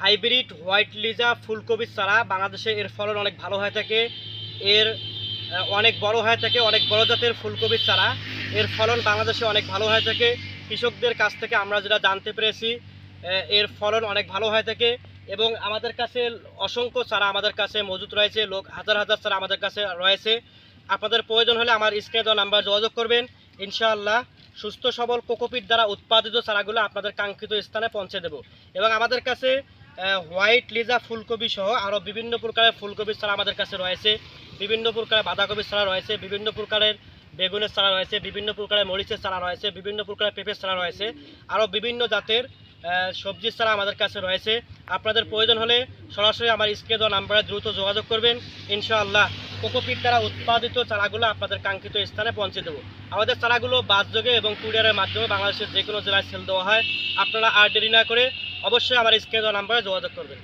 Hybrid white Liza ফুলকপির চারা বাংলাদেশে এর ফলন অনেক ভালো হয়ে থাকে। এর অনেক বড় হয়ে থাকে, অনেক বড় জাতের ফুলকপির চারা। এর ফলন বাংলাদেশে অনেক ভালো হয়ে থাকে। কৃষকদের কাছ থেকে আমরা যেটা জানতে পেরেছি, এর ফলন অনেক ভালো হয়ে থাকে। এবং আমাদের কাছে অসংখ্য চারা আমাদের কাছে মজুত রয়েছে, হাজার হাজার চারা আমাদের কাছে রয়েছে। আপনাদের প্রয়োজন হলে আমার স্ক্রিনে দেওয়া নাম্বার যোগাযোগ করবেন। ইনশাআল্লাহ সুস্থ সবল কোকোপিট দ্বারা উৎপাদিত চারাগুলো আপনাদের কাঙ্ক্ষিত স্থানে পৌঁছে দেব। এবং আমাদের কাছে হোয়াইট লিজা ফুলকপি সহ আরও বিভিন্ন প্রকারের ফুলকপির চারা আমাদের কাছে রয়েছে, বিভিন্ন প্রকারের বাঁধাকপির চারা রয়েছে, বিভিন্ন প্রকারের বেগুনের চারা রয়েছে, বিভিন্ন প্রকারের মরিচের চারা রয়েছে, বিভিন্ন প্রকারের পেঁপের চারা রয়েছে, আরও বিভিন্ন জাতের সবজির চারা আমাদের কাছে রয়েছে। আপনাদের প্রয়োজন হলে সরাসরি আমার স্ক্রিনে দেওয়া নাম্বারে দ্রুত যোগাযোগ করবেন। ইনশাআল্লাহ কোকোপিট দ্বারা উৎপাদিত চারাগুলো আপনাদের কাঙ্ক্ষিত স্থানে পৌঁছে দেবো। আমাদের চারাগুলো বাসযোগে এবং কুরিয়ারের মাধ্যমে বাংলাদেশের যে কোনো জেলায় সেল দেওয়া হয়। আপনারা আর দেরি না করে অবশ্যই আমার স্ক্রিনে দেওয়া নাম্বারে যোগাযোগ করবেন।